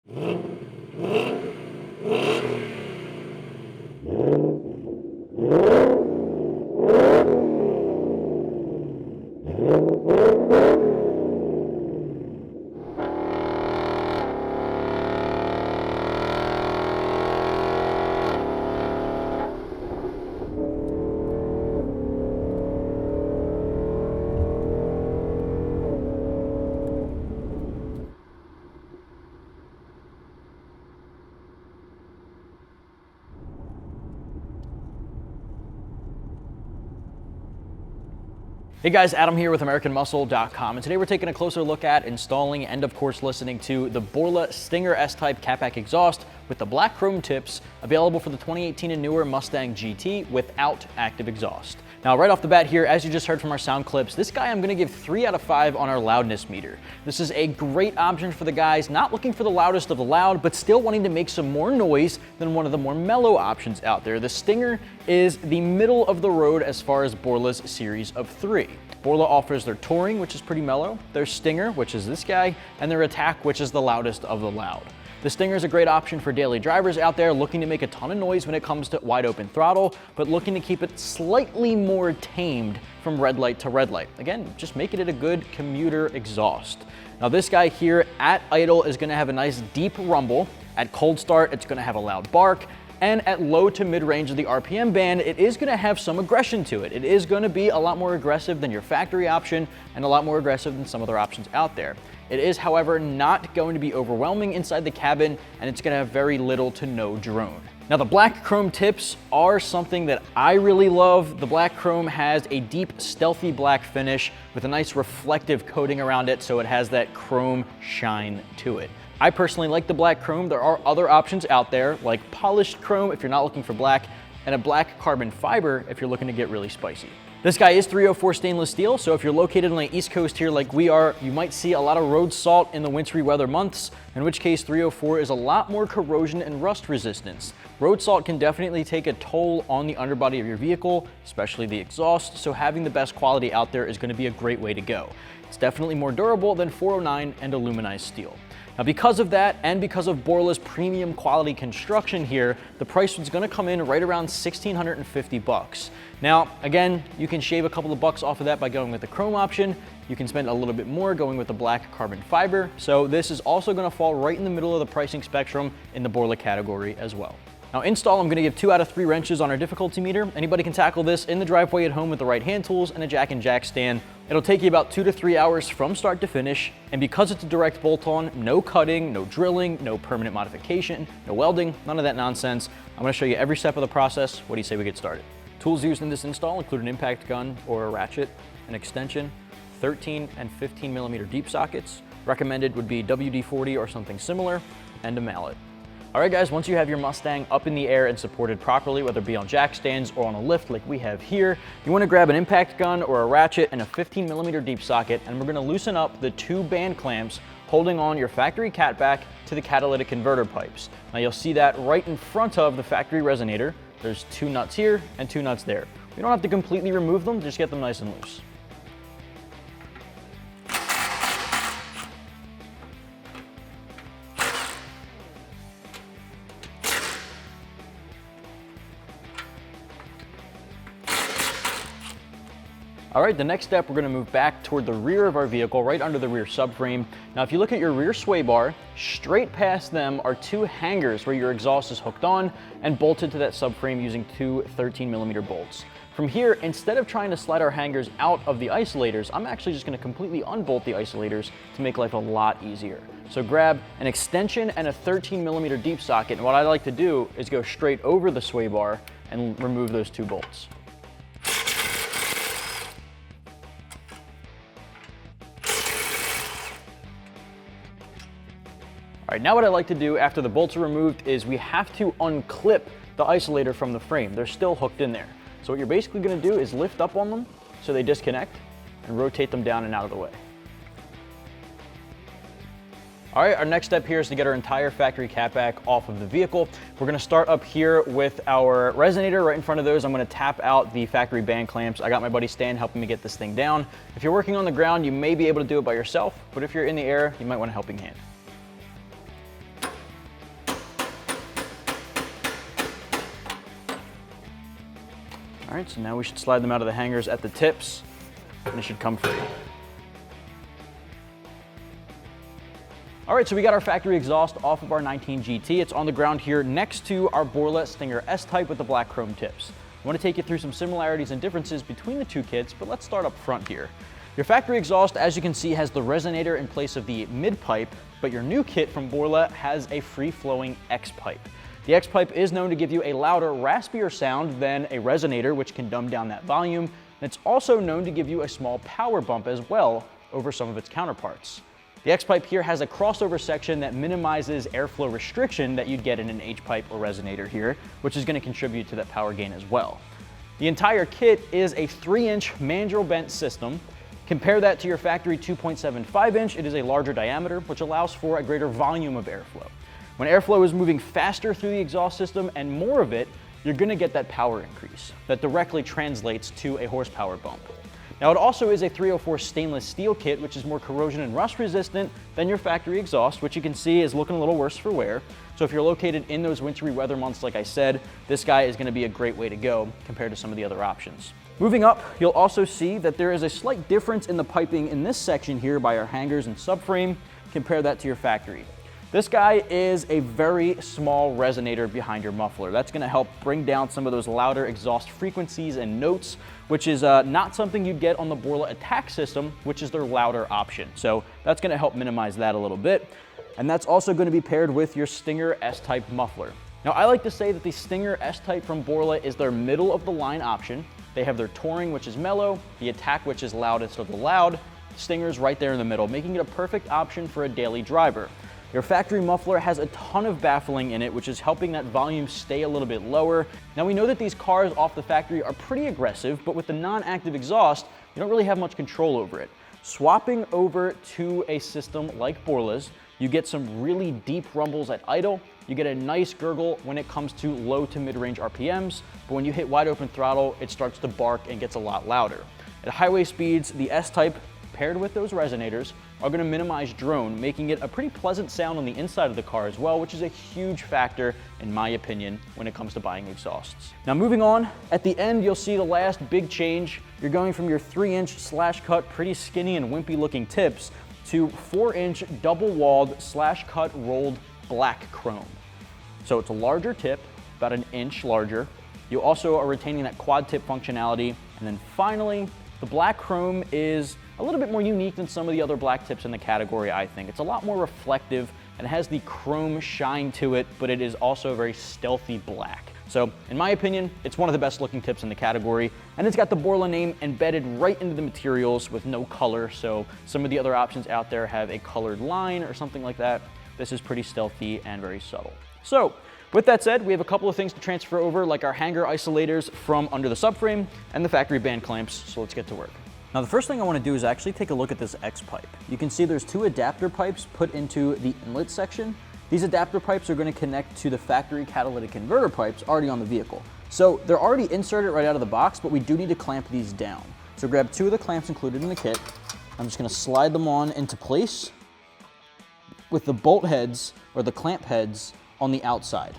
Hey guys, Adam here with AmericanMuscle.com, and today we're taking a closer look at installing and of course listening to the Borla Stinger S-Type catback exhaust with the black chrome tips, available for the 2018 and newer Mustang GT without active exhaust. Now right off the bat here, as you just heard from our sound clips, this guy I'm going to give 3 out of 5 on our loudness meter. This is a great option for the guys not looking for the loudest of the loud, but still wanting to make some more noise than one of the more mellow options out there. The Stinger is the middle of the road as far as Borla's series of 3. Borla offers their Touring, which is pretty mellow, their Stinger, which is this guy, and their Attack, which is the loudest of the loud. The Stinger is a great option for daily drivers out there looking to make a ton of noise when it comes to wide open throttle, but looking to keep it slightly more tamed from red light to red light. Again, just making it a good commuter exhaust. Now this guy here at idle is gonna have a nice deep rumble. At cold start, it's gonna have a loud bark. And at low to mid range of the RPM band, it is gonna have some aggression to it. It is gonna be a lot more aggressive than your factory option and a lot more aggressive than some other options out there. It is, however, not going to be overwhelming inside the cabin, and it's gonna have very little to no drone. Now the black chrome tips are something that I really love. The black chrome has a deep, stealthy black finish with a nice reflective coating around it, so it has that chrome shine to it. I personally like the black chrome. There are other options out there like polished chrome if you're not looking for black, and a black carbon fiber if you're looking to get really spicy. This guy is 304 stainless steel, so if you're located on the East Coast here like we are, you might see a lot of road salt in the wintry weather months, in which case 304 is a lot more corrosion and rust resistance. Road salt can definitely take a toll on the underbody of your vehicle, especially the exhaust, so having the best quality out there is going to be a great way to go. It's definitely more durable than 409 and aluminized steel. Now because of that, and because of Borla's premium quality construction here, the price is gonna come in right around $1,650. Now, again, you can shave a couple of bucks off of that by going with the chrome option. You can spend a little bit more going with the black carbon fiber. So this is also gonna fall right in the middle of the pricing spectrum in the Borla category as well. Now install, I'm gonna give 2 out of 3 wrenches on our difficulty meter. Anybody can tackle this in the driveway at home with the right hand tools and a jack and jack stand. It'll take you about 2 to 3 hours from start to finish. And because it's a direct bolt-on, no cutting, no drilling, no permanent modification, no welding, none of that nonsense. I'm gonna show you every step of the process. What do you say we get started? Tools used in this install include an impact gun or a ratchet, an extension, 13 and 15 millimeter deep sockets. Recommended would be WD-40 or something similar, and a mallet. All right guys, once you have your Mustang up in the air and supported properly, whether it be on jack stands or on a lift like we have here, you want to grab an impact gun or a ratchet and a 15 millimeter deep socket, and we're going to loosen up the 2 band clamps holding on your factory catback to the catalytic converter pipes. Now you'll see that right in front of the factory resonator. There's 2 nuts here and 2 nuts there. You don't have to completely remove them, just get them nice and loose. All right, the next step, we're gonna move back toward the rear of our vehicle, right under the rear subframe. Now, if you look at your rear sway bar, straight past them are 2 hangers where your exhaust is hooked on and bolted to that subframe using 2 13 millimeter bolts. From here, instead of trying to slide our hangers out of the isolators, I'm actually just gonna completely unbolt the isolators to make life a lot easier. So grab an extension and a 13 millimeter deep socket, and what I like to do is go straight over the sway bar and remove those 2 bolts. All right, now what I like to do after the bolts are removed is we have to unclip the isolator from the frame. They're still hooked in there. So what you're basically gonna do is lift up on them so they disconnect and rotate them down and out of the way. All right, our next step here is to get our entire factory catback off of the vehicle. We're gonna start up here with our resonator. Right in front of those, I'm gonna tap out the factory band clamps. I got my buddy Stan helping me get this thing down. If you're working on the ground, you may be able to do it by yourself, but if you're in the air, you might want a helping hand. All right, so now we should slide them out of the hangers at the tips, and it should come free. All right, so we got our factory exhaust off of our 19 GT. It's on the ground here next to our Borla Stinger S-Type with the black chrome tips. I want to take you through some similarities and differences between the two kits, but let's start up front here. Your factory exhaust, as you can see, has the resonator in place of the mid-pipe, but your new kit from Borla has a free-flowing X-pipe. The X-pipe is known to give you a louder, raspier sound than a resonator, which can dumb down that volume, and it's also known to give you a small power bump as well over some of its counterparts. The X-pipe here has a crossover section that minimizes airflow restriction that you'd get in an H-pipe or resonator here, which is going to contribute to that power gain as well. The entire kit is a 3-inch mandrel-bent system. Compare that to your factory 2.75-inch, it is a larger diameter, which allows for a greater volume of airflow. When airflow is moving faster through the exhaust system and more of it, you're going to get that power increase that directly translates to a horsepower bump. Now, it also is a 304 stainless steel kit, which is more corrosion and rust resistant than your factory exhaust, which you can see is looking a little worse for wear. So if you're located in those wintry weather months, like I said, this guy is going to be a great way to go compared to some of the other options. Moving up, you'll also see that there is a slight difference in the piping in this section here by our hangers and subframe. Compare that to your factory. This guy is a very small resonator behind your muffler. That's going to help bring down some of those louder exhaust frequencies and notes, which is not something you'd get on the Borla Attack system, which is their louder option. So that's going to help minimize that a little bit. And that's also going to be paired with your Stinger S-Type muffler. Now, I like to say that the Stinger S-Type from Borla is their middle of the line option. They have their Touring, which is mellow, the Attack, which is loudest of the loud, Stinger's right there in the middle, making it a perfect option for a daily driver. Your factory muffler has a ton of baffling in it, which is helping that volume stay a little bit lower. Now, we know that these cars off the factory are pretty aggressive, but with the non-active exhaust, you don't really have much control over it. Swapping over to a system like Borla's, you get some really deep rumbles at idle. You get a nice gurgle when it comes to low to mid-range RPMs, but when you hit wide open throttle, it starts to bark and gets a lot louder. At highway speeds, the S-Type paired with those resonators are going to minimize drone, making it a pretty pleasant sound on the inside of the car as well, which is a huge factor, in my opinion, when it comes to buying exhausts. Now, moving on, at the end, you'll see the last big change. You're going from your 3-inch slash-cut, pretty skinny and wimpy looking tips to 4-inch double-walled slash-cut rolled black chrome. So it's a larger tip, about an inch larger. You also are retaining that quad tip functionality. And then finally, the black chrome is a little bit more unique than some of the other black tips in the category, I think. It's a lot more reflective and it has the chrome shine to it, but it is also a very stealthy black. So in my opinion, it's one of the best looking tips in the category, and it's got the Borla name embedded right into the materials with no color. So some of the other options out there have a colored line or something like that. This is pretty stealthy and very subtle. So with that said, we have a couple of things to transfer over, like our hanger isolators from under the subframe and the factory band clamps. So let's get to work. Now, the first thing I want to do is actually take a look at this X-pipe. You can see there's 2 adapter pipes put into the inlet section. These adapter pipes are going to connect to the factory catalytic converter pipes already on the vehicle. So they're already inserted right out of the box, but we do need to clamp these down. So grab 2 of the clamps included in the kit. I'm just going to slide them on into place with the bolt heads or the clamp heads on the outside.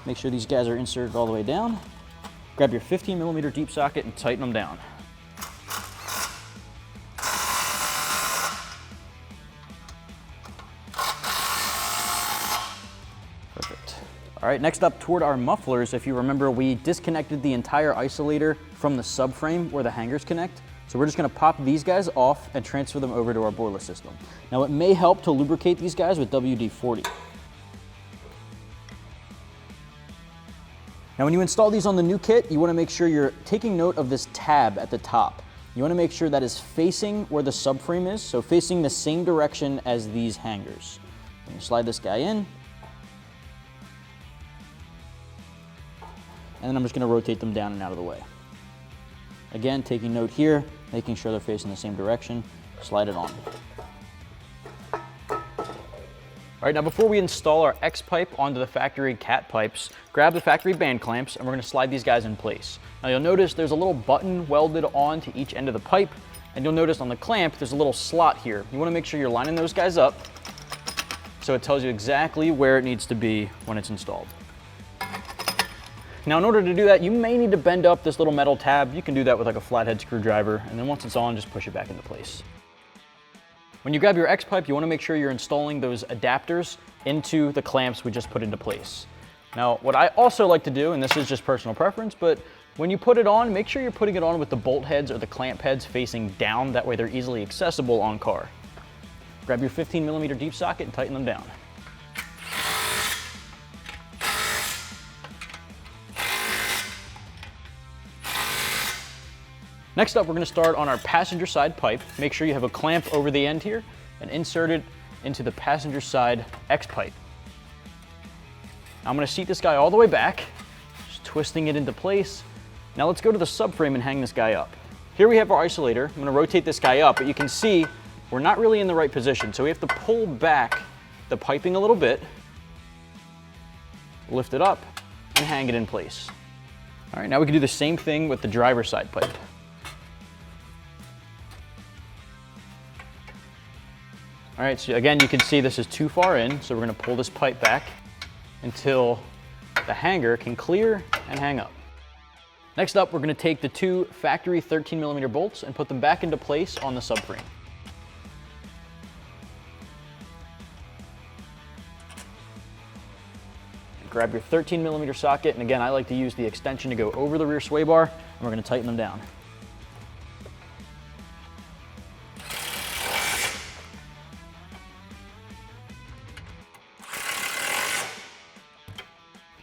Make sure these guys are inserted all the way down. Grab your 15mm deep socket and tighten them down. Perfect. All right, next up toward our mufflers, if you remember, we disconnected the entire isolator from the subframe where the hangers connect. So we're just gonna pop these guys off and transfer them over to our Borla system. Now, it may help to lubricate these guys with WD-40. Now, when you install these on the new kit, you want to make sure you're taking note of this tab at the top. You want to make sure that is facing where the subframe is, so facing the same direction as these hangers. You slide this guy in, and then I'm just going to rotate them down and out of the way. Again, taking note here, making sure they're facing the same direction, slide it on. All right, now before we install our X-pipe onto the factory cat pipes, grab the factory band clamps and we're gonna slide these guys in place. Now you'll notice there's a little button welded on to each end of the pipe, and you'll notice on the clamp there's a little slot here. You wanna make sure you're lining those guys up so it tells you exactly where it needs to be when it's installed. Now in order to do that, you may need to bend up this little metal tab. You can do that with like a flathead screwdriver, and then once it's on, just push it back into place. When you grab your X-pipe, you want to make sure you're installing those adapters into the clamps we just put into place. Now, what I also like to do, and this is just personal preference, but when you put it on, make sure you're putting it on with the bolt heads or the clamp heads facing down. That way they're easily accessible on car. Grab your 15mm deep socket and tighten them down. Next up, we're going to start on our passenger side pipe. Make sure you have a clamp over the end here and insert it into the passenger side X-pipe. I'm going to seat this guy all the way back, just twisting it into place. Now let's go to the subframe and hang this guy up. Here we have our isolator. I'm going to rotate this guy up, but you can see we're not really in the right position, so we have to pull back the piping a little bit, lift it up, and hang it in place. All right, now we can do the same thing with the driver's side pipe. All right, so again, you can see this is too far in, so we're going to pull this pipe back until the hanger can clear and hang up. Next up, we're going to take the two factory 13mm bolts and put them back into place on the subframe. Grab your 13mm socket, and again, I like to use the extension to go over the rear sway bar, and we're going to tighten them down.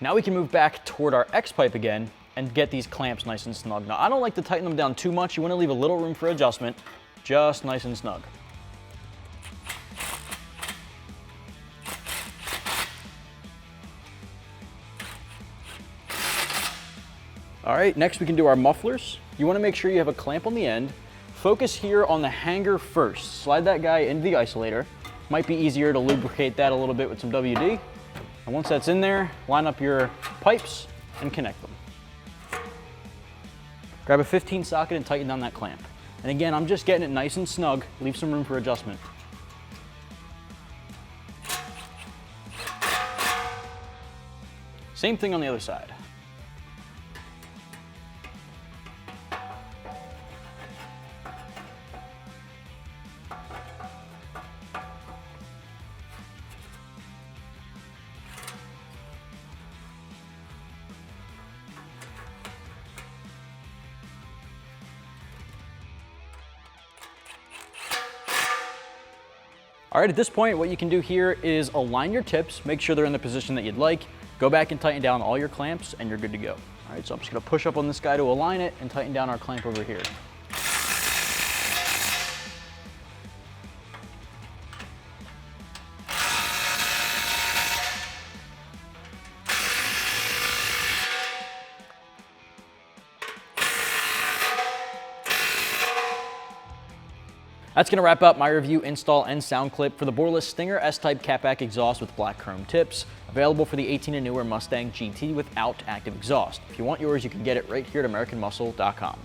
Now we can move back toward our X-pipe again and get these clamps nice and snug. Now I don't like to tighten them down too much. You want to leave a little room for adjustment, just nice and snug. All right, next we can do our mufflers. You want to make sure you have a clamp on the end. Focus here on the hanger first. Slide that guy into the isolator. Might be easier to lubricate that a little bit with some WD. And once that's in there, line up your pipes and connect them. Grab a 15 socket and tighten down that clamp. And again, I'm just getting it nice and snug. Leave some room for adjustment. Same thing on the other side. All right, at this point, what you can do here is align your tips, make sure they're in the position that you'd like, go back and tighten down all your clamps, and you're good to go. All right, so I'm just gonna push up on this guy to align it and tighten down our clamp over here. That's going to wrap up my review, install, and sound clip for the Borla Stinger S-Type catback exhaust with black chrome tips, available for the 18 and newer Mustang GT without active exhaust. If you want yours, you can get it right here at AmericanMuscle.com.